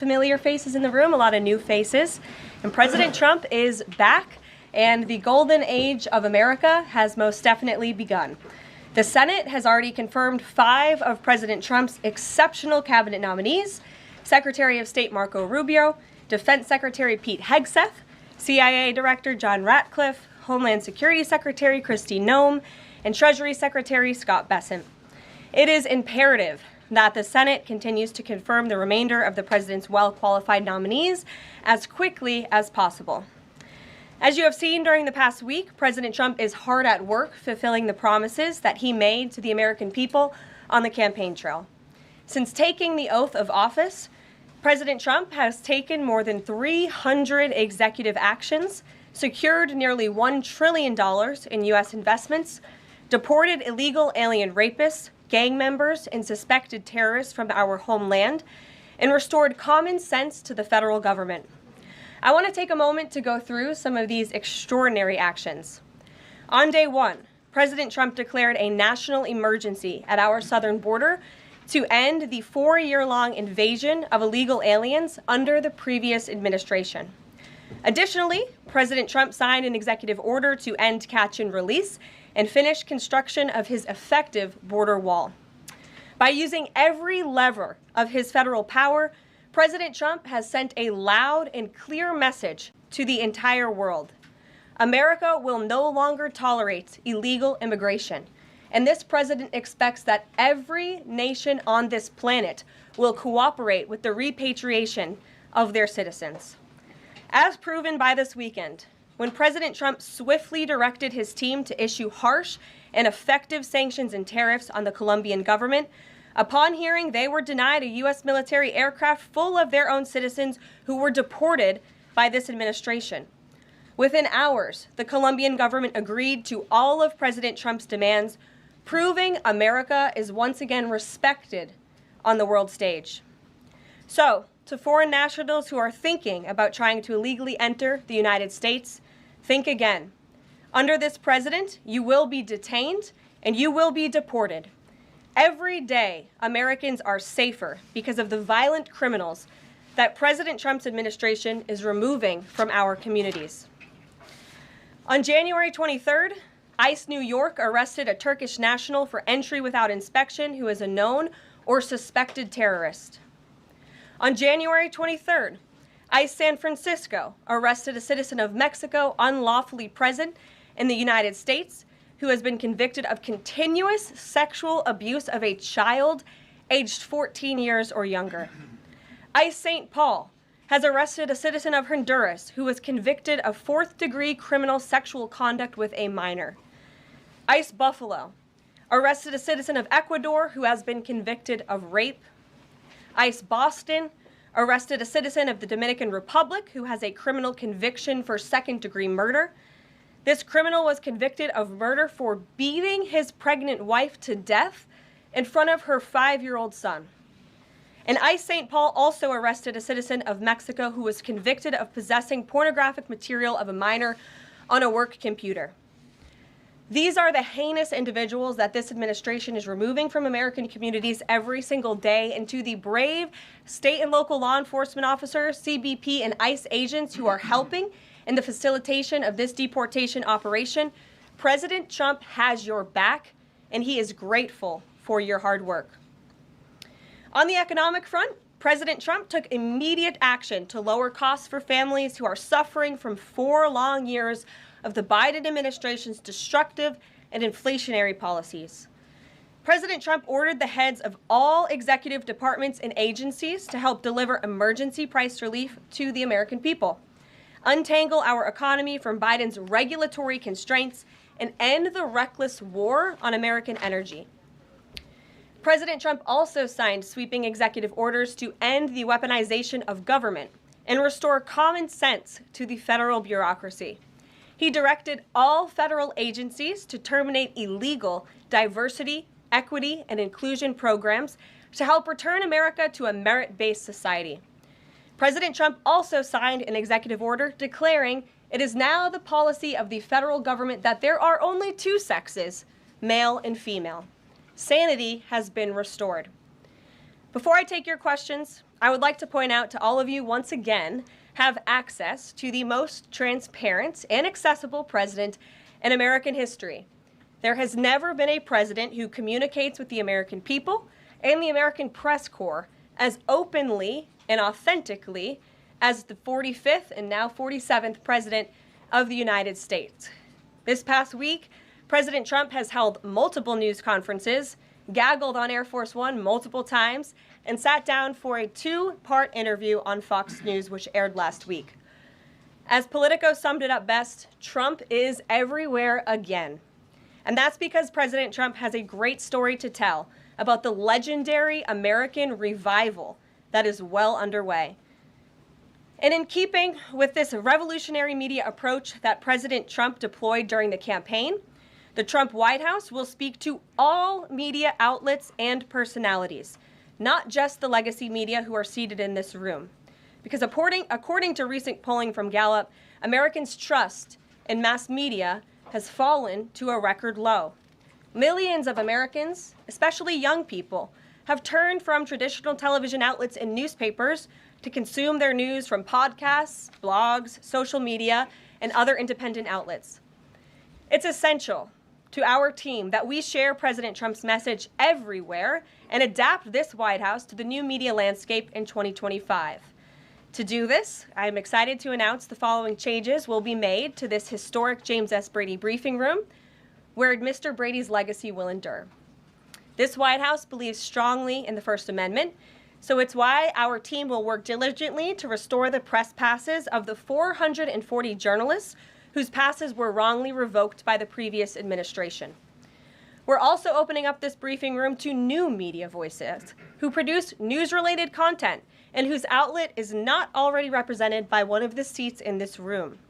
Familiar faces in the room, a lot of new faces. And President Trump is back, and the golden age of America has most definitely begun. The Senate has already confirmed 5 of President Trump's exceptional cabinet nominees: Secretary of State Marco Rubio, Defense Secretary Pete Hegseth, CIA Director John Ratcliffe, Homeland Security Secretary Kristi Noem, and Treasury Secretary Scott Bessent. It is imperative that the Senate continues to confirm the remainder of the president's well-qualified nominees as quickly as possible. As you have seen during the past week, President Trump is hard at work fulfilling the promises that he made to the American people on the campaign trail. Since taking the oath of office, President Trump has taken more than 300 executive actions, secured nearly $1 trillion in U.S. investments, deported illegal alien rapists, gang members, and suspected terrorists from our homeland, and restored common sense to the federal government. I want to take a moment to go through some of these extraordinary actions. On day 1, President Trump declared a national emergency at our southern border to end the 4-year-long invasion of illegal aliens under the previous administration. Additionally, President Trump signed an executive order to end catch and release and finish construction of his effective border wall. By using every lever of his federal power, President Trump has sent a loud and clear message to the entire world. America will no longer tolerate illegal immigration, and this president expects that every nation on this planet will cooperate with the repatriation of their citizens. As proven by this weekend, when President Trump swiftly directed his team to issue harsh and effective sanctions and tariffs on the Colombian government, upon hearing they were denied a U.S. military aircraft full of their own citizens who were deported by this administration. Within hours, the Colombian government agreed to all of President Trump's demands, proving America is once again respected on the world stage. So, to foreign nationals who are thinking about trying to illegally enter the United States, think again. Under this president, you will be detained and you will be deported. Every day, Americans are safer because of the violent criminals that President Trump's administration is removing from our communities. On January 23rd, ICE New York arrested a Turkish national for entry without inspection who is a known or suspected terrorist. On January 23rd, ICE San Francisco arrested a citizen of Mexico unlawfully present in the United States who has been convicted of continuous sexual abuse of a child aged 14 years or younger. ICE St. Paul has arrested a citizen of Honduras who was convicted of 4th-degree criminal sexual conduct with a minor. ICE Buffalo arrested a citizen of Ecuador who has been convicted of rape. ICE Boston arrested a citizen of the Dominican Republic who has a criminal conviction for 2nd-degree murder. This criminal was convicted of murder for beating his pregnant wife to death in front of her 5-year-old son. And ICE St. Paul also arrested a citizen of Mexico who was convicted of possessing pornographic material of a minor on a work computer. These are the heinous individuals that this administration is removing from American communities every single day, and to the brave state and local law enforcement officers, CBP, and ICE agents who are helping in the facilitation of this deportation operation, President Trump has your back, and he is grateful for your hard work. On the economic front, President Trump took immediate action to lower costs for families who are suffering from 4 long years of the Biden administration's destructive and inflationary policies. President Trump ordered the heads of all executive departments and agencies to help deliver emergency price relief to the American people, untangle our economy from Biden's regulatory constraints, and end the reckless war on American energy. President Trump also signed sweeping executive orders to end the weaponization of government and restore common sense to the federal bureaucracy. He directed all federal agencies to terminate illegal diversity, equity, and inclusion programs to help return America to a merit-based society. President Trump also signed an executive order declaring it is now the policy of the federal government that there are only 2 sexes, male and female. Sanity has been restored. Before I take your questions, I would like to point out to all of you once again have access to the most transparent and accessible president in American history. There has never been a president who communicates with the American people and the American press corps as openly and authentically as the 45th and now 47th president of the United States. This past week, President Trump has held multiple news conferences, gaggled on Air Force One multiple times, and sat down for a two-part interview on Fox News, which aired last week. As Politico summed it up best, Trump is everywhere again. And that's because President Trump has a great story to tell about the legendary American revival that is well underway. And in keeping with this revolutionary media approach that President Trump deployed during the campaign, the Trump White House will speak to all media outlets and personalities, not just the legacy media who are seated in this room. Because according to recent polling from Gallup, Americans' trust in mass media has fallen to a record low. Millions of Americans, especially young people, have turned from traditional television outlets and newspapers to consume their news from podcasts, blogs, social media, and other independent outlets. It's essential to our team that we share President Trump's message everywhere and adapt this White House to the new media landscape in 2025. To do this, I'm excited to announce the following changes will be made to this historic James S. Brady briefing room, where Mr. Brady's legacy will endure. This White House believes strongly in the First Amendment, so it's why our team will work diligently to restore the press passes of the 440 journalists whose passes were wrongly revoked by the previous administration. We're also opening up this briefing room to new media voices who produce news-related content and whose outlet is not already represented by one of the seats in this room.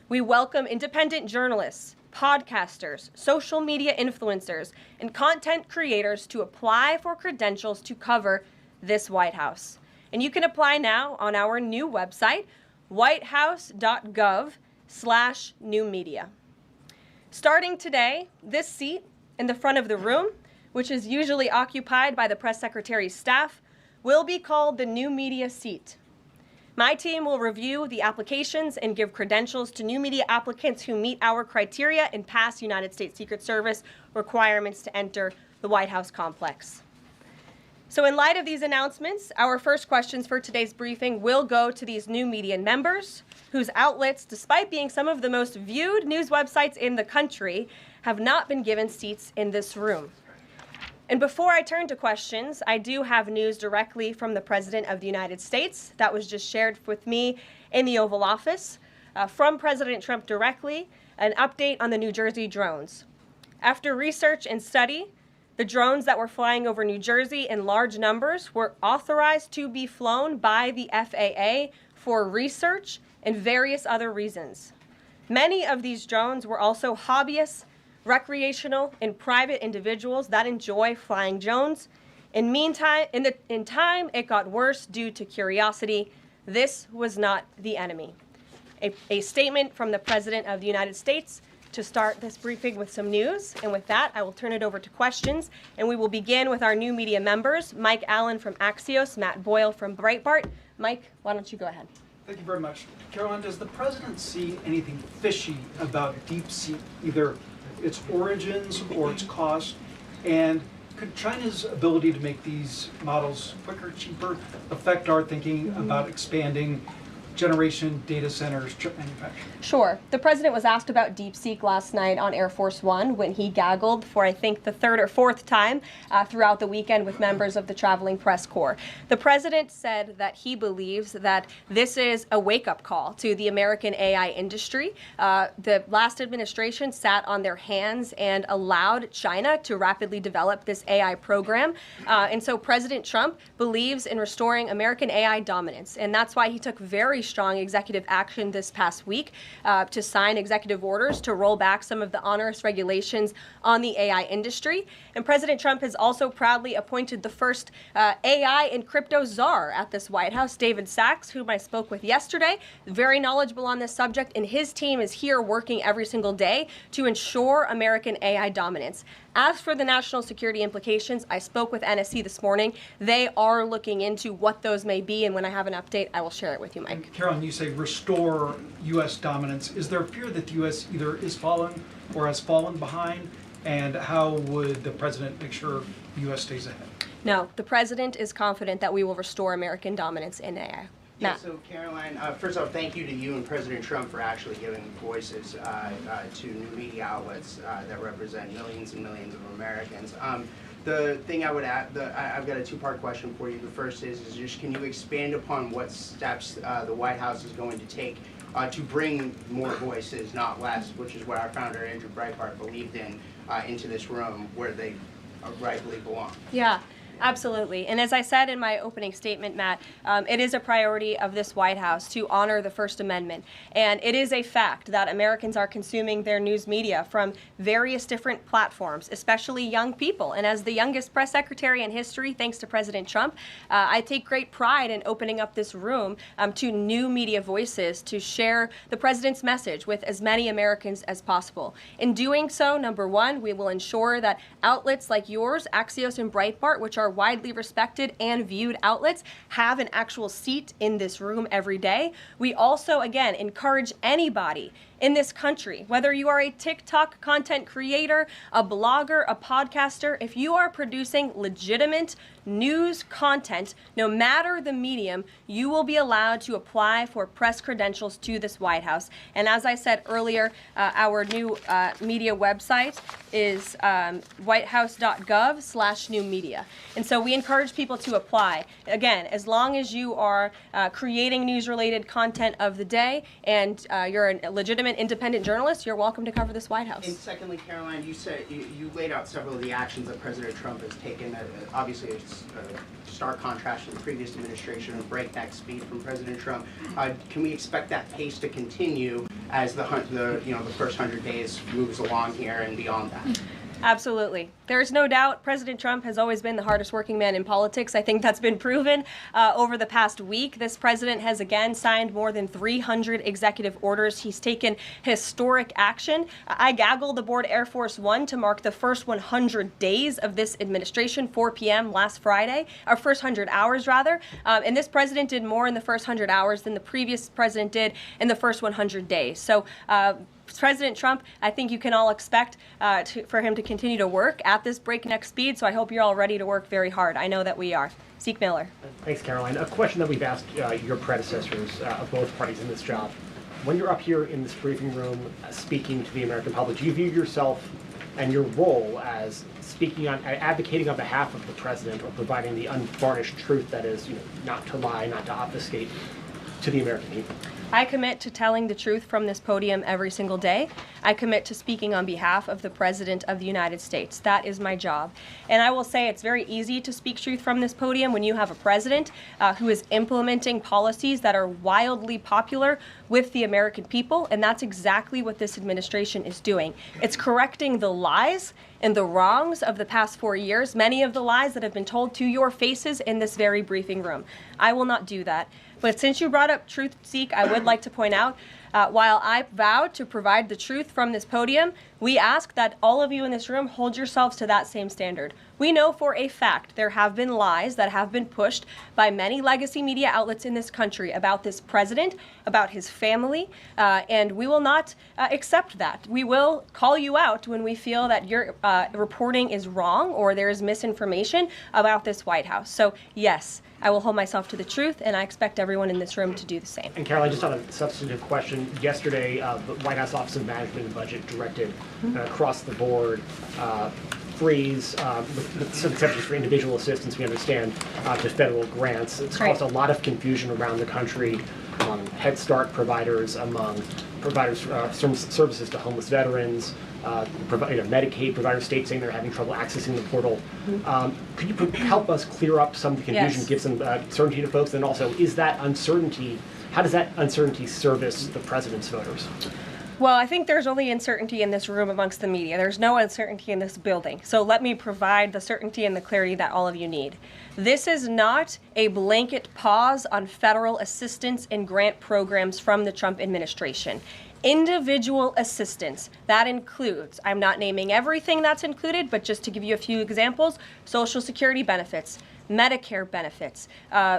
We welcome independent journalists, podcasters, social media influencers, and content creators to apply for credentials to cover this White House. And you can apply now on our new website, whitehouse.gov/new media. Starting today, this seat in the front of the room, which is usually occupied by the press secretary's staff, will be called the new media seat. My team will review the applications and give credentials to new media applicants who meet our criteria and pass United States Secret Service requirements to enter the White House complex. So in light of these announcements, our first questions for today's briefing will go to these new media members whose outlets, despite being some of the most viewed news websites in the country, have not been given seats in this room. And before I turn to questions, I do have news directly from the President of the United States that was just shared with me in the Oval Office from President Trump directly, an update on the New Jersey drones. After research and study, the drones that were flying over New Jersey in large numbers were authorized to be flown by the FAA for research and various other reasons. Many of these drones were also hobbyists, recreational, and private individuals that enjoy flying drones. In time, it got worse due to curiosity. This was not the enemy. A statement from the President of the United States to start this briefing with some news. And with that, I will turn it over to questions. And we will begin with our new media members, Mike Allen from Axios, Matt Boyle from Breitbart. Mike, why don't you go ahead? Thank you very much. Karoline, does the President see anything fishy about DeepSeek, either its origins or its cost? And could China's ability to make these models quicker, cheaper, affect our thinking about expanding generation data centers, chip manufacturing? Sure. The President was asked about DeepSeek last night on Air Force One when he gaggled for, I think, the third or fourth time throughout the weekend with members of the traveling press corps. The President said that he believes that this is a wake-up call to the American AI industry. The last administration sat on their hands and allowed China to rapidly develop this AI program. And so President Trump believes in restoring American AI dominance. And that's why he took very very strong executive action this past week to sign executive orders to roll back some of the onerous regulations on the AI industry. And President Trump has also proudly appointed the first AI and crypto czar at this White House, David Sachs, whom I spoke with yesterday, very knowledgeable on this subject, and his team is here working every single day to ensure American AI dominance. As for the national security implications, I spoke with NSC this morning. They are looking into what those may be, and when I have an update, I will share it with you, Mike. Karoline, you say restore U.S. dominance. Is there a fear that the U.S. either is falling or has fallen behind? And how would the president make sure the U.S. stays ahead? No, the president is confident that we will restore American dominance in AI. Yeah, so Karoline, first off, thank you to you and President Trump for actually giving voices to new media outlets that represent millions and millions of Americans. The thing I would add, I've got a two-part question for you. The first is just can you expand upon what steps the White House is going to take to bring more voices, not less, which is what our founder Andrew Breitbart believed in, into this room where they rightfully belong? Yeah. Absolutely. And as I said in my opening statement, Matt, it is a priority of this White House to honor the First Amendment. And it is a fact that Americans are consuming their news media from various different platforms, especially young people. And as the youngest press secretary in history, thanks to President Trump, I take great pride in opening up this room to new media voices to share the president's message with as many Americans as possible. In doing so, number one, we will ensure that outlets like yours, Axios and Breitbart, which are widely respected and viewed outlets, have an actual seat in this room every day. We also, again, encourage anybody in this country, whether you are a TikTok content creator, a blogger, a podcaster, if you are producing legitimate news content, no matter the medium, you will be allowed to apply for press credentials to this White House. And as I said earlier, our new media website is whitehouse.gov/new media. And so we encourage people to apply. Again, as long as you are creating news-related content of the day and you're a legitimate independent journalist, you're welcome to cover this White House. And secondly, Karoline, you said you laid out several of the actions that President Trump has taken. Obviously, it's a stark contrast to the previous administration and breakneck speed from President Trump. Can we expect that pace to continue as the first 100 days moves along here and beyond that? Absolutely. There's no doubt President Trump has always been the hardest working man in politics. I think that's been proven over the past week. This president has again signed more than 300 executive orders. He's taken historic action. I gaggled aboard Air Force One to mark the first 100 days of this administration, 4 p.m. last Friday, or first 100 hours rather. And this president did more in the first 100 hours than the previous president did in the first 100 days. So President Trump, I think you can all expect for him to continue to work at this breakneck speed, so I hope you're all ready to work very hard. I know that we are. Zeke Miller. Thanks, Karoline. A question that we've asked your predecessors of both parties in this job. When you're up here in this briefing room speaking to the American public, do you view yourself and your role as speaking on, advocating on behalf of the president or providing the unvarnished truth that is, not to lie, not to obfuscate to the American people? I commit to telling the truth from this podium every single day. I commit to speaking on behalf of the President of the United States. That is my job. And I will say it's very easy to speak truth from this podium when you have a president who is implementing policies that are wildly popular with the American people, and that's exactly what this administration is doing. It's correcting the lies and the wrongs of the past 4 years, many of the lies that have been told to your faces in this very briefing room. I will not do that. But since you brought up truth, Zeke, I would like to point out, while I vowed to provide the truth from this podium, we ask that all of you in this room hold yourselves to that same standard. We know for a fact there have been lies that have been pushed by many legacy media outlets in this country about this president, about his family, and we will not accept that. We will call you out when we feel that your reporting is wrong or there is misinformation about this White House. So yes, I will hold myself to the truth, and I expect everyone in this room to do the same. And Karoline, just on a substantive question, yesterday the White House Office of Management and Budget directed across the board freeze, with some exceptions for individual assistance, we understand, to federal grants. It's caused a lot of confusion around the country among Head Start providers, among providers services to homeless veterans, Medicaid providers, states saying they're having trouble accessing the portal. Could you help us clear up some of the confusion, Yes. give some certainty to folks? And also, is that uncertainty How does that uncertainty service the president's voters? Well, I think there's only uncertainty in this room amongst the media. There's no uncertainty in this building. So let me provide the certainty and the clarity that all of you need. This is not a blanket pause on federal assistance and grant programs from the Trump administration. Individual assistance, that includes, I'm not naming everything that's included, but just to give you a few examples, Social Security benefits, Medicare benefits,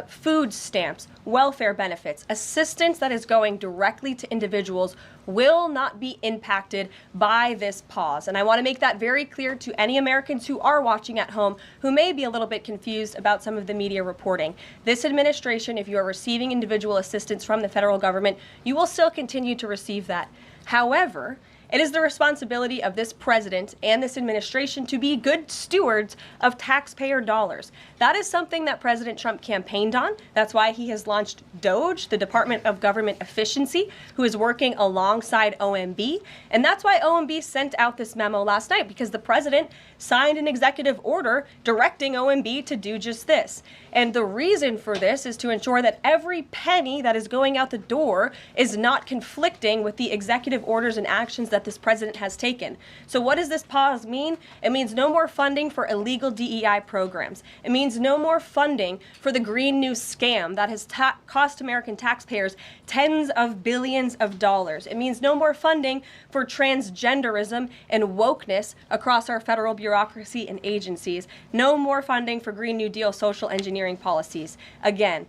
food stamps, welfare benefits, assistance that is going directly to individuals will not be impacted by this pause. And I want to make that very clear to any Americans who are watching at home who may be a little bit confused about some of the media reporting. This administration, if you are receiving individual assistance from the federal government, you will still continue to receive that. However, it is the responsibility of this president and this administration to be good stewards of taxpayer dollars. That is something that President Trump campaigned on. That's why he has launched DOGE, the Department of Government Efficiency, who is working alongside OMB. And that's why OMB sent out this memo last night, because the president signed an executive order directing OMB to do just this. And the reason for this is to ensure that every penny that is going out the door is not conflicting with the executive orders and actions that this president has taken. So what does this pause mean? It means no more funding for illegal DEI programs. It means no more funding for the Green New scam that has cost American taxpayers tens of billions of dollars. It means no more funding for transgenderism and wokeness across our federal bureaucracy and agencies. No more funding for Green New Deal social engineering policies. Again,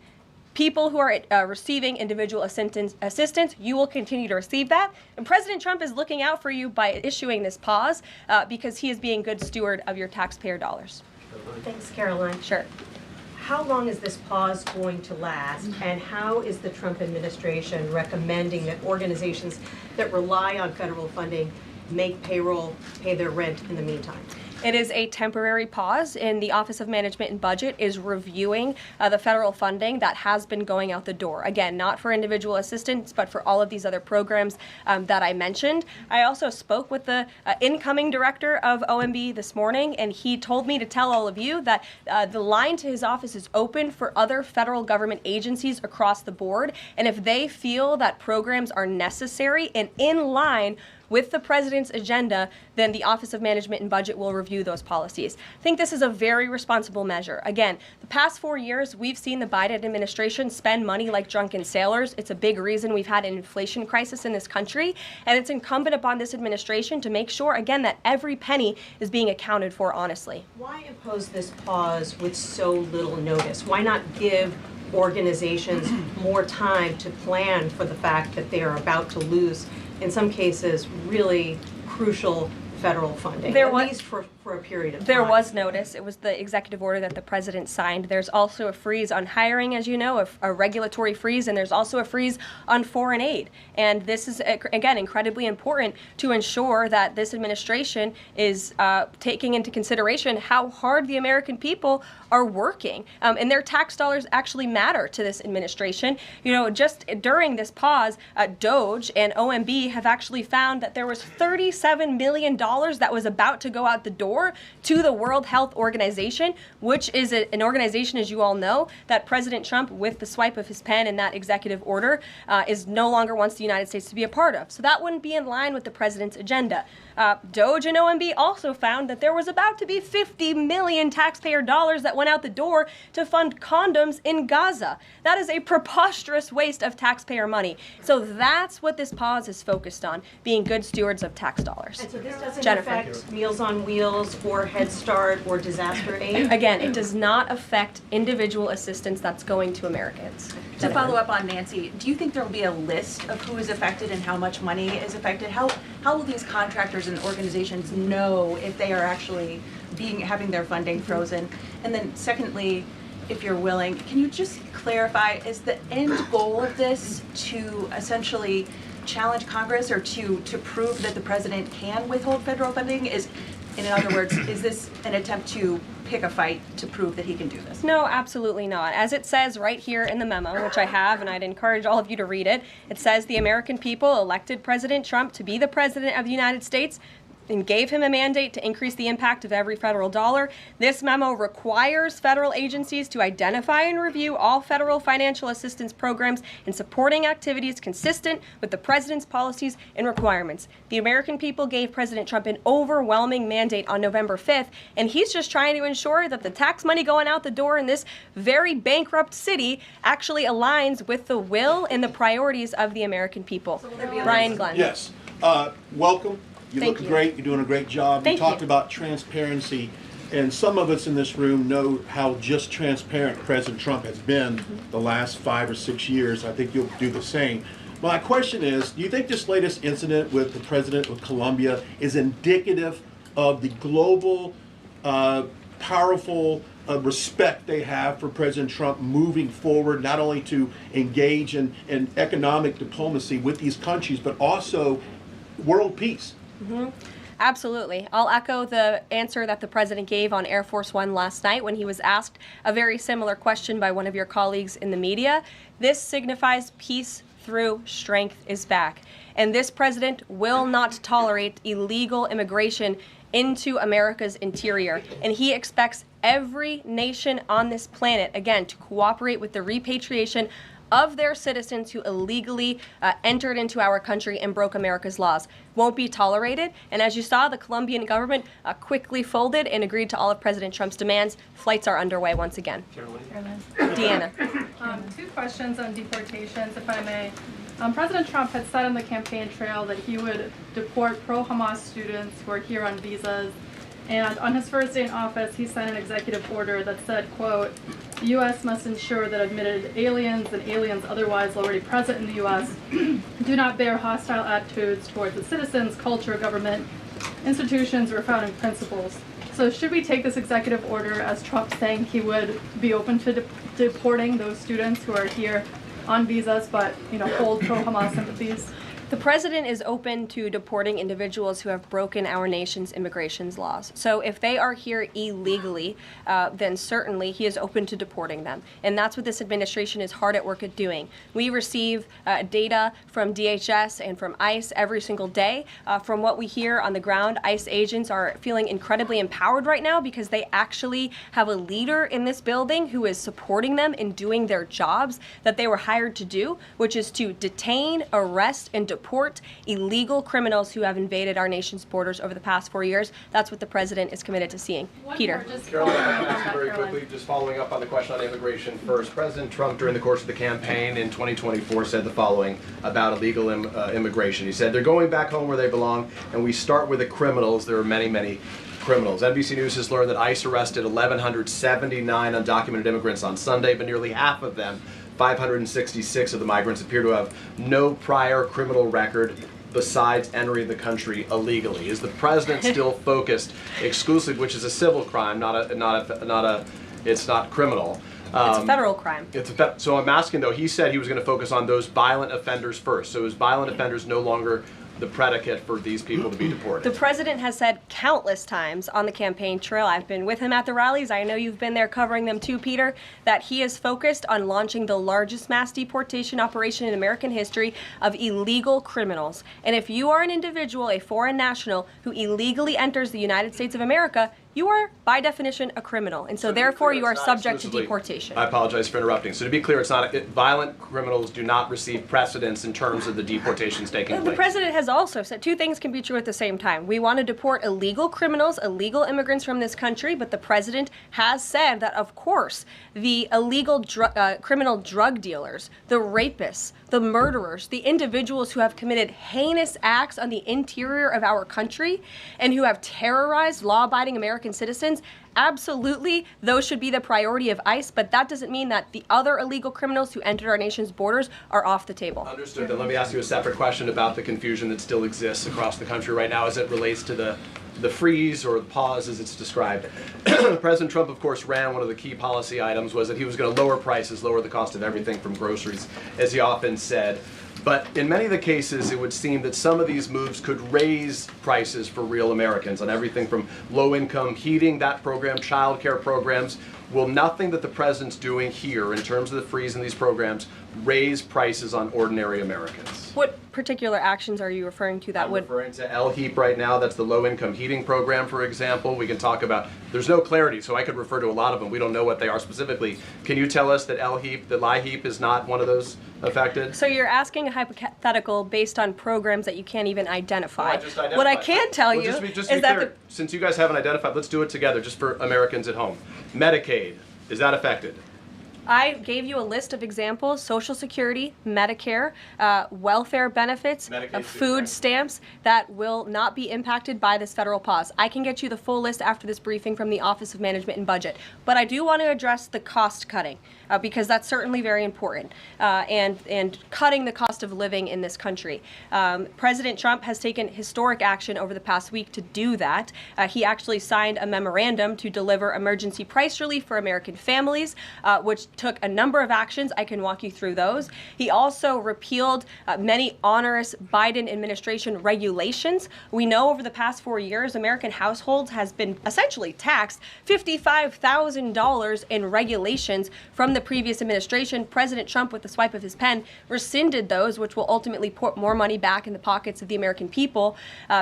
people who are receiving individual assistance, you will continue to receive that. And President Trump is looking out for you by issuing this pause because he is being good steward of your taxpayer dollars. Thanks, Caroline. Sure. How long is this pause going to last, and how is the Trump administration recommending that organizations that rely on federal funding make payroll, pay their rent in the meantime? It is a temporary pause, and the Office of Management and Budget is reviewing the federal funding that has been going out the door. Again, not for individual assistance, but for all of these other programs that I mentioned. I also spoke with the incoming director of OMB this morning, and he told me to tell all of you that the line to his office is open for other federal government agencies across the board, and if they feel that programs are necessary and in line with the president's agenda, then the Office of Management and Budget will review those policies. I think this is a very responsible measure. Again, the past 4 years, we've seen the Biden administration spend money like drunken sailors. It's a big reason we've had an inflation crisis in this country, and it's incumbent upon this administration to make sure, again, that every penny is being accounted for honestly. Why impose this pause with so little notice? Why not give organizations more time to plan for the fact that they are about to lose, in some cases, really crucial federal funding, at least for a period of time? There was notice. It was the executive order that the president signed. There's also a freeze on hiring, as you know, a regulatory freeze, and there's also a freeze on foreign aid. And this is, again, incredibly important to ensure that this administration is taking into consideration how hard the American people are working. And their tax dollars actually matter to this administration. You know, just during this pause, DOGE and OMB have actually found that there was $37 million that was about to go out the door to the World Health Organization, which is an organization, as you all know, that President Trump, with the swipe of his pen in that executive order, is no longer wants the United States to be a part of. So that wouldn't be in line with the president's agenda. DOGE and OMB also found that there was about to be 50 million taxpayer dollars that went out the door to fund condoms in Gaza. That is a preposterous waste of taxpayer money. So that's what this pause is focused on, being good stewards of tax dollars. And so this doesn't Jennifer. affect Meals on Wheels or Head Start or disaster aid? Again, it does not affect individual assistance that's going to Americans. To follow up on Nancy, do you think there will be a list of who is affected and how much money is affected? How will these contractors and organizations know if they are actually having their funding frozen? And then secondly, if you're willing, can you just clarify, is the end goal of this to essentially challenge Congress or to prove that the president can withhold federal funding? In other words, is this an attempt to pick a fight to prove that he can do this? No, absolutely not. As it says right here in the memo, which I have, and I'd encourage all of you to read it, it says the American people elected President Trump to be the president of the United States. and gave him a mandate to increase the impact of every federal dollar. This memo requires federal agencies to identify and review all federal financial assistance programs and supporting activities consistent with the president's policies and requirements. The American people gave President Trump an overwhelming mandate on November 5th, and he's just trying to ensure that the tax money going out the door in this very bankrupt city actually aligns with the will and the priorities of the American people. Brian Glenn. Yes. Welcome. You're Thank looking you. great. You're doing a great job. Thank you talked you. about transparency, and some of us in this room know how just transparent President Trump has been the last 5 or 6 years. I think you'll do the same. My question is, do you think this latest incident with the president of Colombia is indicative of the global, powerful respect they have for President Trump moving forward, not only to engage in economic diplomacy with these countries, but also world peace? Absolutely. I'll echo the answer that the president gave on Air Force One last night when he was asked a very similar question by one of your colleagues in the media. This signifies peace through strength is back. And this president will not tolerate illegal immigration into America's interior. And he expects every nation on this planet, again, to cooperate with the repatriation of their citizens who illegally entered into our country and broke America's laws. Won't be tolerated. And as you saw, the Colombian government quickly folded and agreed to all of President Trump's demands. Flights are underway once again. Deanna. 2 questions on deportations, if I may. President Trump had said on the campaign trail that he would deport pro-Hamas students who are here on visas. And on his first day in office, he signed an executive order that said, quote, the U.S. must ensure that admitted aliens and aliens otherwise already present in the U.S. do not bear hostile attitudes towards its citizens, culture, government, institutions, or founding principles. So should we take this executive order as Trump saying he would be open to deporting those students who are here on visas but, hold pro-Hamas sympathies? The president is open to deporting individuals who have broken our nation's immigration laws. So if they are here illegally, then certainly he is open to deporting them. And that's what this administration is hard at work at doing. We receive data from DHS and from ICE every single day. From what we hear on the ground, ICE agents are feeling incredibly empowered right now because they actually have a leader in this building who is supporting them in doing their jobs that they were hired to do, which is to detain, arrest, and deport illegal criminals who have invaded our nation's borders over the past 4 years. That's what the president is committed to seeing. Peter. Caroline, I want to ask you very quickly, just following up on the question on immigration first. President Trump, during the course of the campaign in 2024, said the following about illegal immigration. He said, they're going back home where they belong, and we start with the criminals. There are many, many criminals. NBC News has learned that ICE arrested 1,179 undocumented immigrants on Sunday, but nearly half of them, 566 of the migrants, appear to have no prior criminal record besides entering the country illegally. Is the president still focused exclusively, which is a civil crime, it's not criminal? It's a federal crime. So I'm asking though, he said he was going to focus on those violent offenders first. So is violent offenders no longer the predicate for these people to be deported? The president has said countless times on the campaign trail, I've been with him at the rallies, I know you've been there covering them too, Peter, that he is focused on launching the largest mass deportation operation in American history of illegal criminals. And if you are an individual, a foreign national, who illegally enters the United States of America, you are, by definition, a criminal. And so therefore, you are subject to deportation. I apologize for interrupting. So to be clear, it's not violent criminals do not receive precedence in terms of the deportations taking place. The president has also said 2 things can be true at the same time. We want to deport illegal criminals, illegal immigrants from this country, but the president has said that, of course, the illegal criminal drug dealers, the rapists, the murderers, the individuals who have committed heinous acts on the interior of our country and who have terrorized law-abiding American citizens, absolutely, those should be the priority of ICE, but that doesn't mean that the other illegal criminals who entered our nation's borders are off the table. Understood. Then let me ask you a separate question about the confusion that still exists across the country right now as it relates to the freeze or the pause as it's described. President Trump, of course, ran one of the key policy items was that he was going to lower prices, lower the cost of everything from groceries, as he often said. But in many of the cases, it would seem that some of these moves could raise prices for real Americans on everything from low-income heating, that program, child care programs. Will nothing that the president's doing here in terms of the freeze in these programs raise prices on ordinary Americans. What particular actions are you referring to that I'm would? referring to LHEAP right now. That's the low-income heating program, for example. We can talk about, there's no clarity, so I could refer to a lot of them. We don't know what they are specifically. Can you tell us that LHEAP is not one of those affected? So you're asking a hypothetical based on programs that you can't even identify. I just identified. What I can tell Well, you just to is be that clear, since you guys haven't identified, let's do it together, just for Americans at home. Medicaid, is that affected? I gave you a list of examples: Social Security, Medicare, welfare benefits, Medicaid, food right. stamps that will not be impacted by this federal pause. I can get you the full list after this briefing from the Office of Management and Budget. But I do want to address the cost cutting because that's certainly very important and cutting the cost of living in this country. President Trump has taken historic action over the past week to do that. He actually signed a memorandum to deliver emergency price relief for American families, which took a number of actions. I can walk you through those. He also repealed many onerous Biden administration regulations. We know over the past 4 years, American households has been essentially taxed $55,000 in regulations from the previous administration. President Trump, with the swipe of his pen, rescinded those, which will ultimately put more money back in the pockets of the American people.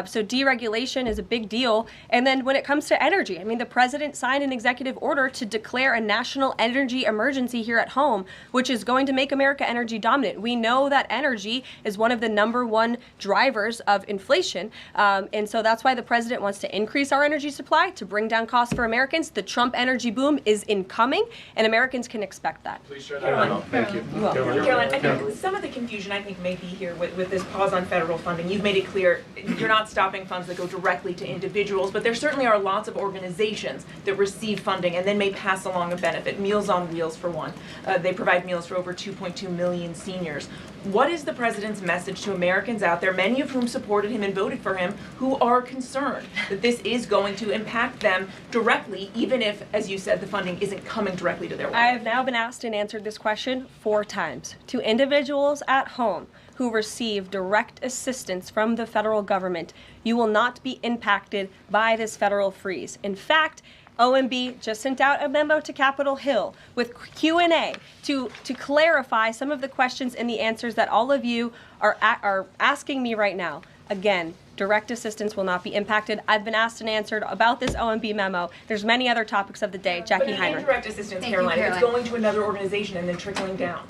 So deregulation is a big deal. And then when it comes to energy, I mean, the president signed an executive order to declare a national energy emergency here at home, which is going to make America energy dominant. We know that energy is one of the #1 drivers of inflation. And so that's why the president wants to increase our energy supply to bring down costs for Americans. The Trump energy boom is incoming, and Americans can expect that. Please share that memo. Thank you. Caroline, I think some of the confusion may be here with this pause on federal funding. You've made it clear you're not stopping funds that go directly to individuals, but there certainly are lots of organizations that receive funding and then may pass along a benefit. Meals on Wheels, for one. They provide meals for over 2.2 million seniors. What is the president's message to Americans out there, many of whom supported him and voted for him, who are concerned that this is going to impact them directly, even if, as you said, the funding isn't coming directly to their wallet? I have now been asked and answered this question 4 times. To individuals at home who receive direct assistance from the federal government, you will not be impacted by this federal freeze. In fact, OMB just sent out a memo to Capitol Hill with Q&A to clarify some of the questions and the answers that all of you are asking me right now. Again, direct assistance will not be impacted. I've been asked and answered about this OMB memo. There's many other topics of the day. Jackie But Heinrich. indirect assistance, Caroline, if it's going to another organization and then trickling down.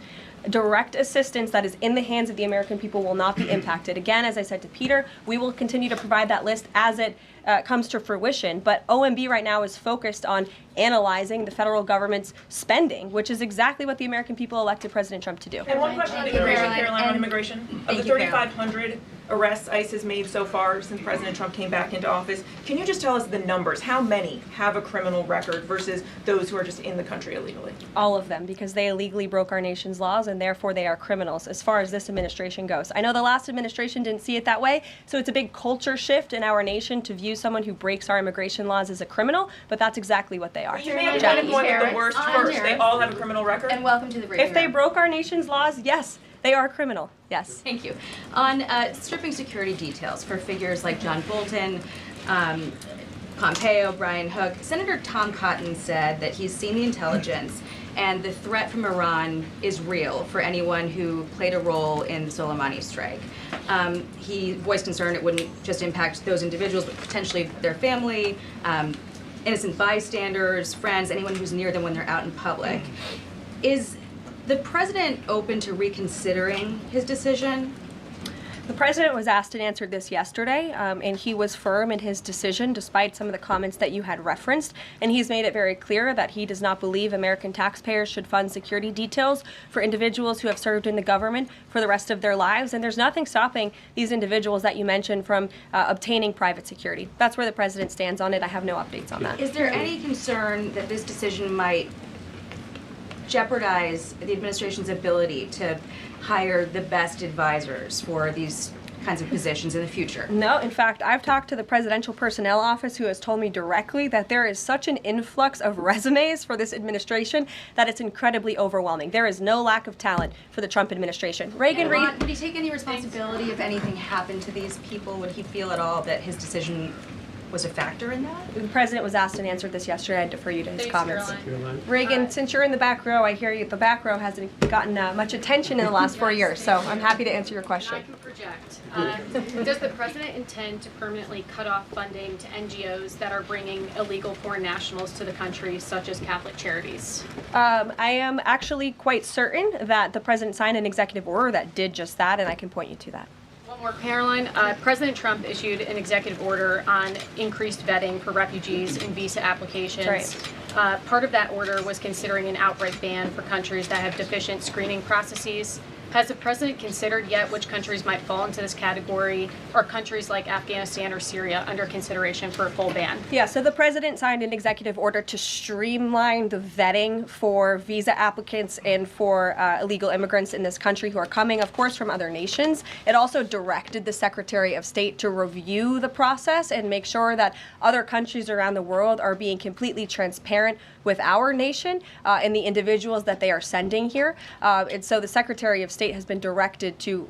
Direct assistance that is in the hands of the American people will not be impacted. Again, as I said to Peter, we will continue to provide that list as it comes to fruition. But OMB right now is focused on analyzing the federal government's spending, which is exactly what the American people elected President Trump to do. And one question on immigration, Caroline, on immigration. Of the 3,500 arrests ICE has made so far since President Trump came back into office, can you just tell us the numbers? How many have a criminal record versus those who are just in the country illegally? All of them, because they illegally broke our nation's laws and therefore they are criminals as far as this administration goes. I know the last administration didn't see it that way, so it's a big culture shift in our nation to view someone who breaks our immigration laws as a criminal, but that's exactly what they are. You may have been one of the worst first. They all have a criminal record. And welcome to the briefing If they room. broke our nation's laws, yes, they are criminal. Yes. Thank you. On stripping security details for figures like John Bolton, Pompeo, Brian Hook, Senator Tom Cotton said that he's seen the intelligence and the threat from Iran is real for anyone who played a role in the Soleimani strike. He voiced concern it wouldn't just impact those individuals, but potentially their family, innocent bystanders, friends, anyone who's near them when they're out in public. Is the president open to reconsidering his decision? The president was asked and answered this yesterday, and he was firm in his decision despite some of the comments that you had referenced. And he's made it very clear that he does not believe American taxpayers should fund security details for individuals who have served in the government for the rest of their lives. And there's nothing stopping these individuals that you mentioned from obtaining private security. That's where the president stands on it. I have no updates on that. Is there any concern that this decision might jeopardize the administration's ability to hire the best advisors for these kinds of positions in the future? No, in fact, I've talked to the Presidential Personnel Office, who has told me directly that there is such an influx of resumes for this administration that it's incredibly overwhelming. There is no lack of talent for the Trump administration. Reagan Reed. Would he take any responsibility if anything happened to these people? Would he feel at all that his decision was a factor in that? The president was asked and answered this yesterday. I defer you to his Thanks, comments. Karoline. Reagan, since you're in the back row, I hear you. The back row hasn't gotten much attention in the last 4 years, so I'm happy to answer your question. I can project. Does the president intend to permanently cut off funding to NGOs that are bringing illegal foreign nationals to the country, such as Catholic Charities? I am actually quite certain that the president signed an executive order that did just that, and I can point you to that. One more, Caroline. President Trump issued an executive order on increased vetting for refugees in visa applications. Right. Part of that order was considering an outright ban for countries that have deficient screening processes. Has the president considered yet which countries might fall into this category, or countries like Afghanistan or Syria under consideration for a full ban? Yeah, so the president signed an executive order to streamline the vetting for visa applicants and for illegal immigrants in this country who are coming, of course, from other nations. It also directed the Secretary of State to review the process and make sure that other countries around the world are being completely transparent with our nation and the individuals that they are sending here. And so the Secretary of State has been directed to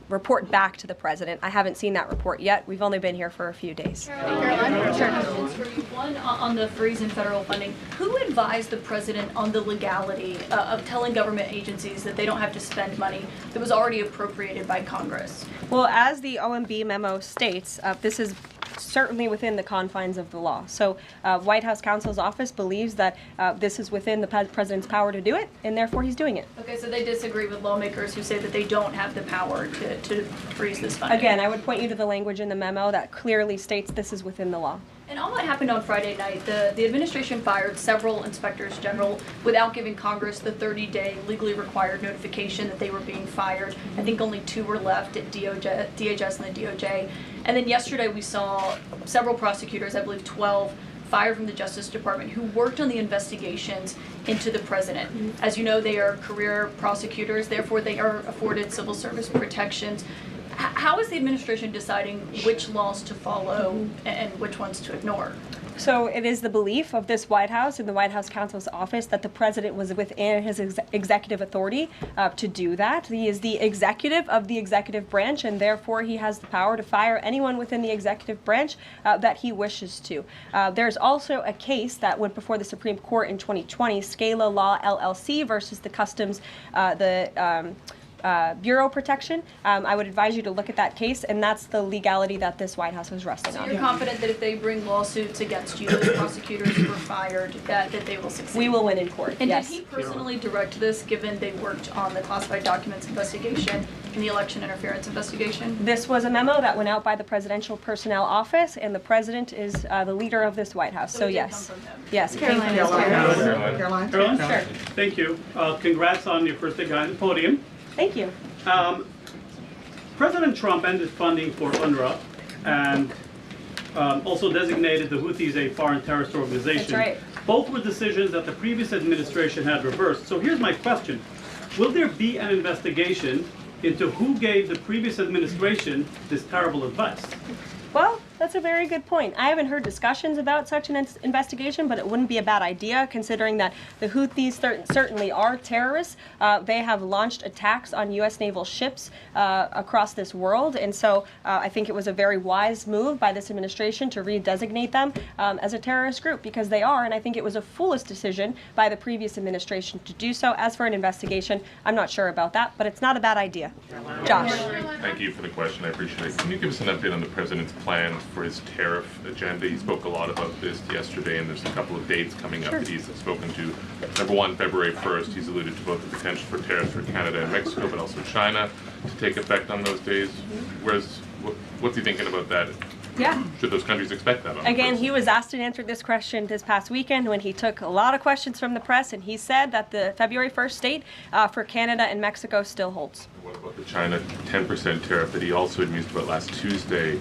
report back to the president. I haven't seen that report yet. We've only been here for a few days. Caroline, for you. One on the freeze in federal funding. Who advised the president on the legality of telling government agencies that they don't have to spend money that was already appropriated by Congress? Well, as the OMB memo states, this is certainly within the confines of the law. So White House counsel's office believes that this is within the president's power to do it, and therefore he's doing it. Okay, so they disagree with lawmakers who say that they don't have the power to freeze this funding. Again, I would point you to the language in the memo that clearly states this is within the law. And all that happened on Friday night. The administration fired several inspectors general without giving Congress the 30-day legally required notification that they were being fired. I think only 2 were left at DHS and the DOJ. And then yesterday we saw several prosecutors, I believe 12, fired from the Justice Department who worked on the investigations into the president. As you know, they are career prosecutors, therefore they are afforded civil service protections. How is the administration deciding which laws to follow and which ones to ignore? So it is the belief of this White House and the White House counsel's office that the president was within his executive authority to do that. He is the executive of the executive branch, and therefore he has the power to fire anyone within the executive branch that he wishes to. There's also a case that went before the Supreme Court in 2020, Scala Law LLC versus the Customs, Bureau Protection. I would advise you to look at that case, and that's the legality that this White House was resting So on. you're confident that if they bring lawsuits against you, those prosecutors who were fired, that they will succeed? We will win in court, And yes. did he personally direct this, given they worked on the classified documents investigation and the election interference investigation? This was a memo that went out by the Presidential Personnel Office, and the president is the leader of this White House. So it did yes. come from him. Yes, it came from his Caroline? Sure. Thank you. Congrats on your first day behind the podium. Thank you. President Trump ended funding for UNRWA and also designated the Houthis a foreign terrorist organization. That's right. Both were decisions that the previous administration had reversed. So here's my question. Will there be an investigation into who gave the previous administration this terrible advice? Well, that's a very good point. I haven't heard discussions about such an investigation, but it wouldn't be a bad idea considering that the Houthis certainly are terrorists. They have launched attacks on U.S. naval ships across this world, and so I think it was a very wise move by this administration to redesignate them as a terrorist group, because they are, and I think it was a foolish decision by the previous administration to do so. As for an investigation, I'm not sure about that, but it's not a bad idea. Josh. Thank you for the question. I appreciate it. Can you give us an update on the president's plans for his tariff agenda? He spoke a lot about this yesterday, and there's a couple of dates coming up that he's spoken to. Number one, February 1st, he's alluded to both the potential for tariffs for Canada and Mexico, but also China to take effect on those days. What's he thinking about that? Yeah. Should those countries expect that? Again, he was asked and answered this question this past weekend when he took a lot of questions from the press, and he said that the February 1st date for Canada and Mexico still holds. What about the China 10% tariff that he also had mused about last Tuesday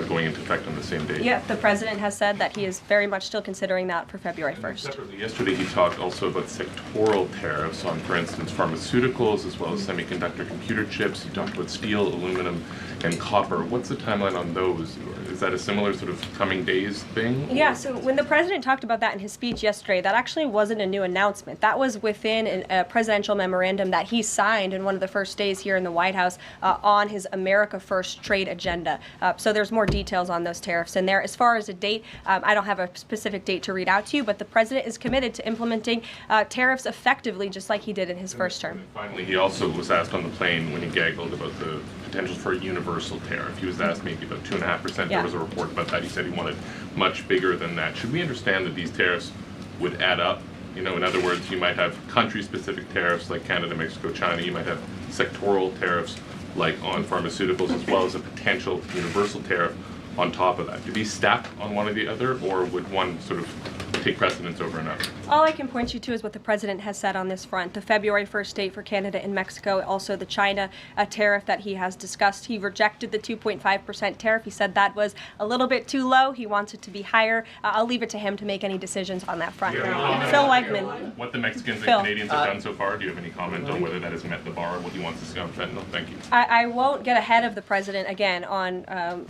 going into effect on the same day? Yeah, the president has said that he is very much still considering that for February 1st. Separately, yesterday he talked also about sectoral tariffs on, for instance, pharmaceuticals as well as semiconductor computer chips. He talked about steel, aluminum, and copper. What's the timeline on those? Is that a similar sort of coming days thing? Or? Yeah, so when the president talked about that in his speech yesterday, that actually wasn't a new announcement. That was within a presidential memorandum that he signed in one of the first days here here in the White House on his America First trade agenda. So there's more details on those tariffs in there. As far as a date, I don't have a specific date to read out to you, but the president is committed to implementing tariffs effectively, just like he did in his first term. And finally, he also was asked on the plane when he gaggled about the potential for a universal tariff. He was asked maybe about 2.5%. There was a report about that. He said he wanted much bigger than that. Should we understand that these tariffs would add up? You know, in other words, you might have country-specific tariffs like Canada, Mexico, China. You might have sectoral tariffs like on pharmaceuticals, as well as a potential universal tariff on top of that. Do these stack on one or the other, or would one sort of take precedence over another? All I can point you to is what the president has said on this front. The February 1st date for Canada and Mexico, also the China tariff that he has discussed. He rejected the 2.5% tariff. He said that was a little bit too low. He wants it to be higher. I'll leave it to him to make any decisions on that front. Phil Wegman. What the Mexicans and Canadians have done so far, do you have any comment on whether that has met the bar, what he wants to see on fentanyl? Thank you. I won't get ahead of the president again on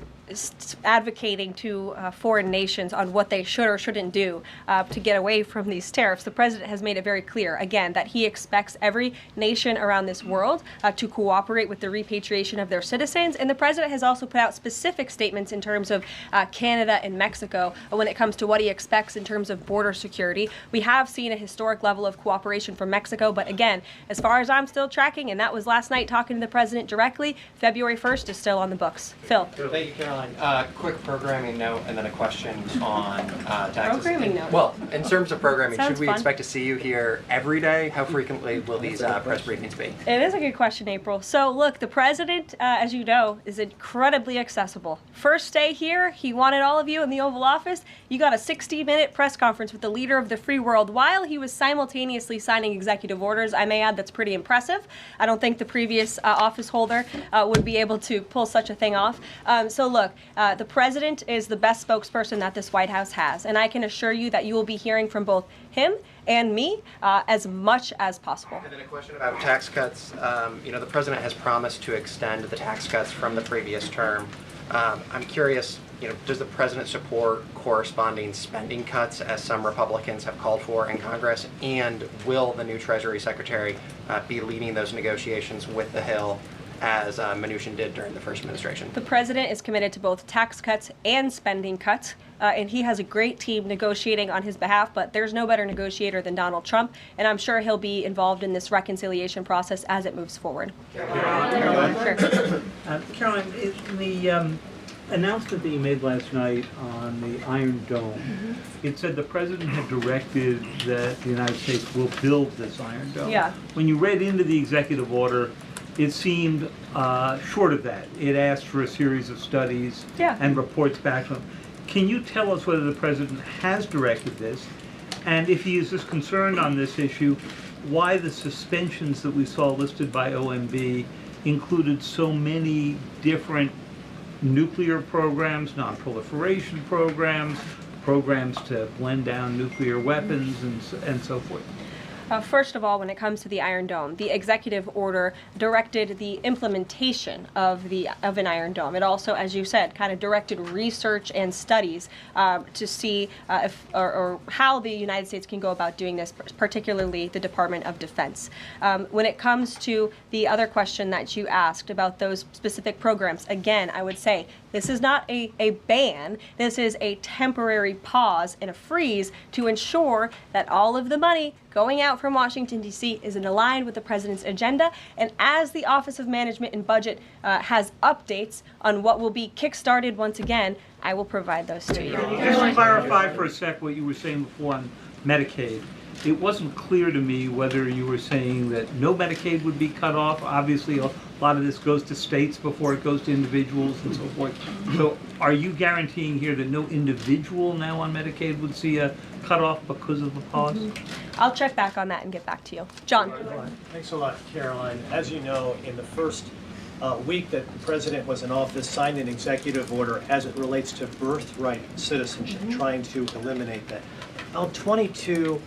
advocating to foreign nations on what they should or shouldn't do to get away from these tariffs. The president has made it very clear, again, that he expects every nation around this world to cooperate with the repatriation of their citizens. And the president has also put out specific statements in terms of Canada and Mexico when it comes to what he expects in terms of border security. We have seen a historic level of cooperation from Mexico, but again, as far as I'm still tracking, and that was last night talking to the president directly, February 1st is still on the books. Phil. Thank you, Caroline. Quick programming note and then a question on taxes. Programming note. Well, in terms of programming, Sounds should we fun. expect to see you here every day? How frequently will these press briefings be? It is a good question, April. So look, the president, as you know, is incredibly accessible. First day here, he wanted all of you in the Oval Office. You got a 60-minute press conference with the leader of the free world while he was simultaneously signing executive orders. I may add that's pretty impressive. I don't think the previous office holder would be able to pull such a thing off. So look, the president is the best spokesperson that this White House has, and I can assure you that you will be hearing from both him and me as much as possible. And then a question about tax cuts. You know, the president has promised to extend the tax cuts from the previous term. I'm curious, you know, does the president support corresponding spending cuts as some Republicans have called for in Congress? And will the new Treasury Secretary be leading those negotiations with the Hill as Mnuchin did during the first administration? The president is committed to both tax cuts and spending cuts, and he has a great team negotiating on his behalf, but there's no better negotiator than Donald Trump, and I'm sure he'll be involved in this reconciliation process as it moves forward. Caroline, in the announcement that you made last night on the Iron Dome, it said the president had directed that the United States will build this Iron Dome. Yeah. When you read into the executive order, it seemed short of that. It asked for a series of studies and reports back to him. Can you tell us whether the president has directed this? And if he is as concerned on this issue, why the suspensions that we saw listed by OMB included so many different nuclear programs, non-proliferation programs, programs to blend down nuclear weapons, and so forth? First of all, when it comes to the Iron Dome, the executive order directed the implementation of an Iron Dome. It also, as you said, kind of directed research and studies to see if or how the United States can go about doing this, particularly the Department of Defense. When it comes to the other question that you asked about those specific programs, again, I would say this is not a ban. This is a temporary pause and a freeze to ensure that all of the money going out from Washington, D.C. is aligned with the president's agenda. And as the Office of Management and Budget has updates on what will be kickstarted once again, I will provide those to you. Just to clarify for a sec what you were saying before on Medicaid. It wasn't clear to me whether you were saying that no Medicaid would be cut off. Obviously, a lot of this goes to states before it goes to individuals and so forth. So are you guaranteeing here that no individual now on Medicaid would see a cutoff because of the pause? I'll check back on that and get back to you. John. Thanks a lot, Caroline. As you know, in the first week that the president was in office, signed an executive order as it relates to birthright citizenship, trying to eliminate that. Now, 22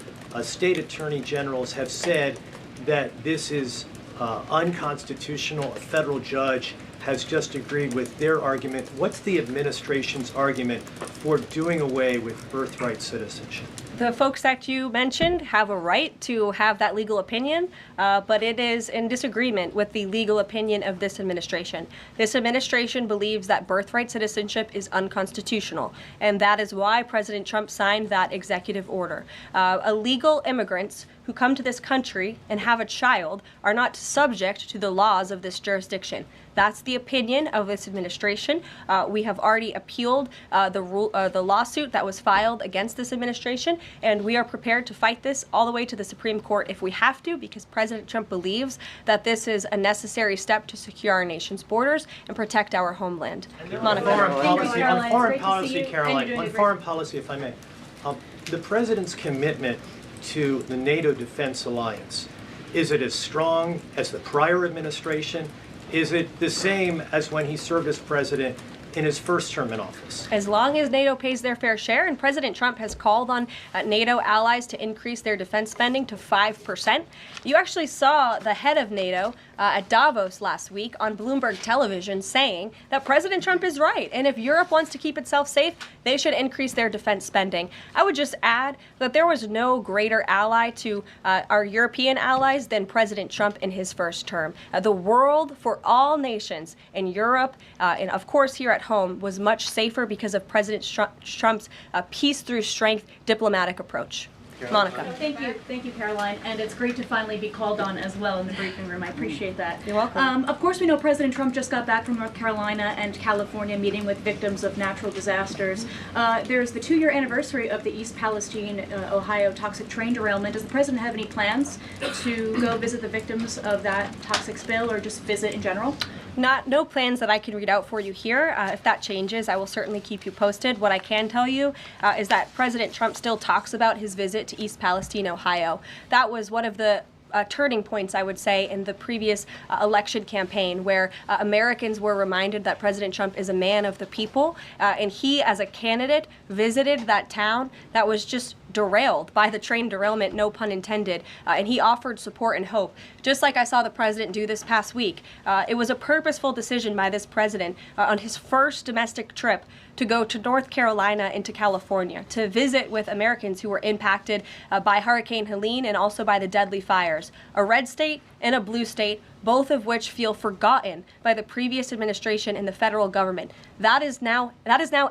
state attorney generals have said that this is unconstitutional. A federal judge has just agreed with their argument. What's the administration's argument for doing away with birthright citizenship? The folks that you mentioned have a right to have that legal opinion, but it is in disagreement with the legal opinion of this administration. This administration believes that birthright citizenship is unconstitutional, and that is why President Trump signed that executive order. Illegal immigrants who come to this country and have a child are not subject to the laws of this jurisdiction. That's the opinion of this administration. We have already appealed the lawsuit that was filed against this administration, and we are prepared to fight this all the way to the Supreme Court if we have to, because President Trump believes that this is a necessary step to secure our nation's borders and protect our homeland. Monica. On foreign policy, Caroline, on foreign policy, if I may, the president's commitment to the NATO Defense Alliance, is it as strong as the prior administration? Is it the same as when he served as president in his first term in office? As long as NATO pays their fair share, and President Trump has called on NATO allies to increase their defense spending to 5%. You actually saw the head of NATO at Davos last week on Bloomberg television saying that President Trump is right, and if Europe wants to keep itself safe, they should increase their defense spending. I would just add that there was no greater ally to our European allies than President Trump in his first term. The world for all nations in Europe, and of course here at home, was much safer because of President Trump's peace through strength diplomatic approach. Monica. Thank you, Caroline. And it's great to finally be called on as well in the briefing room. I appreciate that. You're welcome. Of course, we know President Trump just got back from North Carolina and California meeting with victims of natural disasters. There's the 2-year anniversary of the East Palestine, Ohio toxic train derailment. Does the president have any plans to go visit the victims of that toxic spill, or just visit in general? No plans that I can read out for you here. If that changes, I will certainly keep you posted. What I can tell you is that President Trump still talks about his visit to East Palestine, Ohio. That was one of the turning points, I would say, in the previous election campaign, where Americans were reminded that President Trump is a man of the people, and he, as a candidate, visited that town that was just derailed by the train derailment, no pun intended, and he offered support and hope, just like I saw the president do this past week. It was a purposeful decision by this president on his first domestic trip to go to North Carolina and to California to visit with Americans who were impacted by Hurricane Helene and also by the deadly fires. A red state and a blue state, both of which feel forgotten by the previous administration and the federal government. That is now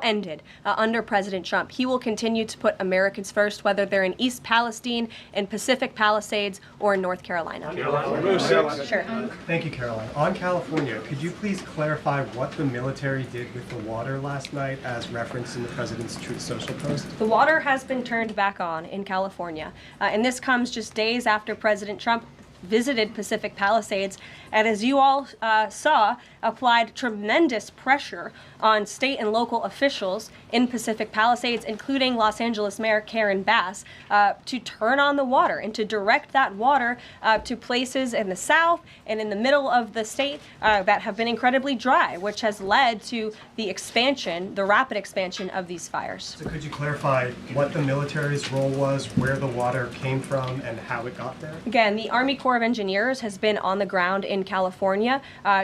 ended under President Trump. He will continue to put Americans first, whether they're in East Palestine, in Pacific Palisades, or in North Carolina. Sure. Thank you, Caroline. On California, could you please clarify what the military did with the water last night as referenced in the president's Truth Social post? The water has been turned back on in California, and this comes just days after President Trump visited Pacific Palisades, and as you all saw, applied tremendous pressure on state and local officials in Pacific Palisades, including Los Angeles Mayor Karen Bass, to turn on the water and to direct that water to places in the south and in the middle of the state that have been incredibly dry, which has led to the expansion, the rapid expansion of these fires. So could you clarify what the military's role was, where the water came from, and how it got there? Again, the Army Corps of Engineers has been on the ground in California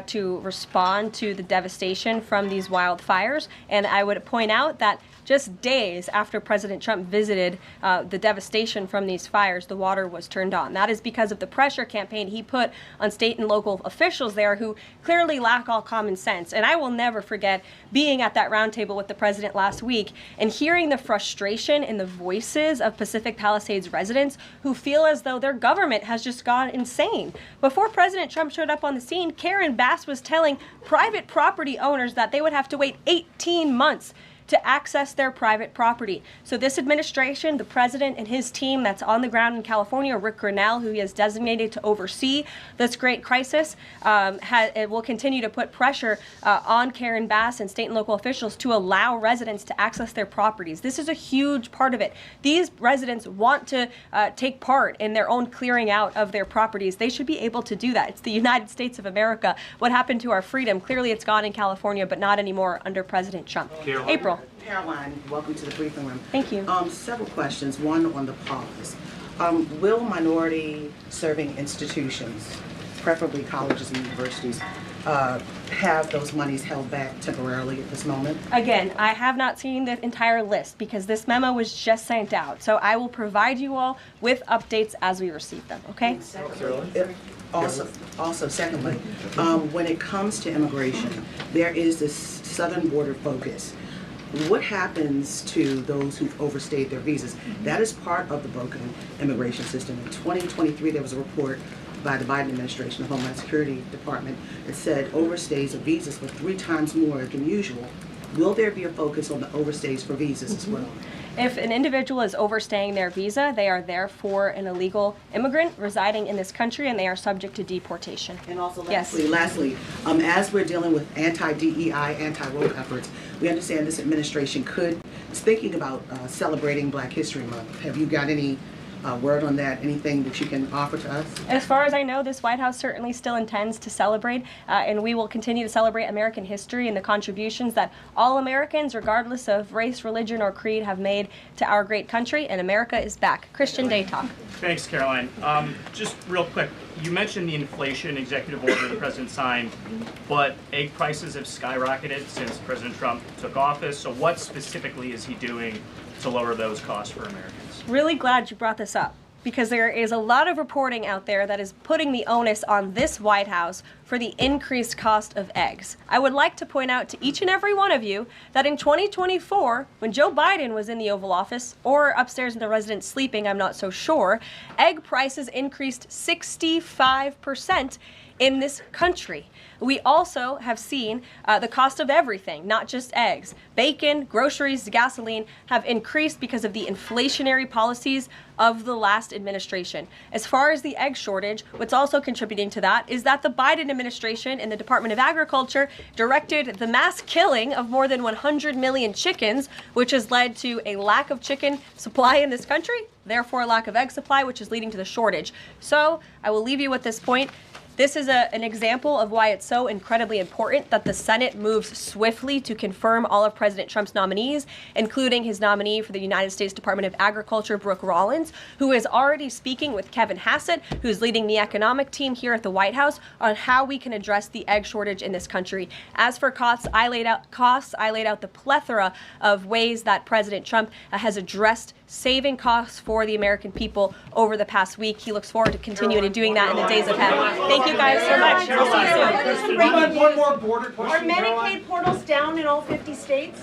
to respond to the devastation from these wildfires, and I would point out that just days after President Trump visited the devastation from these fires, the water was turned on. That is because of the pressure campaign he put on state and local officials there who clearly lack all common sense. And I will never forget being at that roundtable with the president last week and hearing the frustration in the voices of Pacific Palisades residents who feel as though their government has just gone insane. Before President Trump showed up on the scene, Karen Bass was telling private property owners that they would have to wait 18 months to access their private property. So this administration, the president and his team that's on the ground in California, Rick Grinnell, who he has designated to oversee this great crisis, it will continue to put pressure on Karen Bass and state and local officials to allow residents to access their properties. This is a huge part of it. These residents want to take part in their own clearing out of their properties. They should be able to do that. It's the United States of America. What happened to our freedom? Clearly it's gone in California, but not anymore under President Trump. April. Caroline, welcome to the briefing room. Thank you. Several questions. One on the pause. Will minority serving institutions preferably colleges and universities, have those monies held back temporarily at this moment? Again, I have not seen the entire list because this memo was just sent out. So I will provide you all with updates as we receive them, okay? Also, secondly, when it comes to immigration, there is this southern border focus. What happens to those who've overstayed their visas? That is part of the broken immigration system. In 2023, there was a report by the Biden administration, the Homeland Security Department, that said overstays of visas were 3 times more than usual. Will there be a focus on the overstays for visas as well? If an individual is overstaying their visa, they are therefore an illegal immigrant residing in this country and they are subject to deportation. And also lastly, as we're dealing with anti-DEI, anti-woke efforts, we understand this administration is thinking about celebrating Black History Month. Have you got any word on that? Anything that you can offer to us? As far as I know, this White House certainly still intends to celebrate, and we will continue to celebrate American history and the contributions that all Americans, regardless of race, religion, or creed, have made to our great country, and America is back. Christian Day Talk. Thanks, Caroline. Just real quick, you mentioned the inflation executive order the president signed, but egg prices have skyrocketed since President Trump took office, so what specifically is he doing to lower those costs for Americans? Really glad you brought this up because there is a lot of reporting out there that is putting the onus on this White House for the increased cost of eggs. I would like to point out to each and every one of you that in 2024, when Joe Biden was in the Oval Office or upstairs in the residence sleeping, I'm not so sure, egg prices increased 65% in this country. We also have seen the cost of everything, not just eggs. Bacon, groceries, gasoline have increased because of the inflationary policies of the last administration. As far as the egg shortage, what's also contributing to that is that the Biden administration and the Department of Agriculture directed the mass killing of more than 100 million chickens, which has led to a lack of chicken supply in this country, therefore a lack of egg supply, which is leading to the shortage. So I will leave you with this point. This is an example of why it's so incredibly important that the Senate moves swiftly to confirm all of President Trump's nominees, including his nominee for the United States Department of Agriculture, Brooke Rollins, who is already speaking with Kevin Hassett, who's leading the economic team here at the White House, on how we can address the egg shortage in this country. As for costs, I laid out the plethora of ways that President Trump has addressed saving costs for the American people over the past week. He looks forward to continuing to doing that in the days ahead. Thank you guys so much. We'll see you soon. One more border question. Are Medicaid portals down in all 50 states?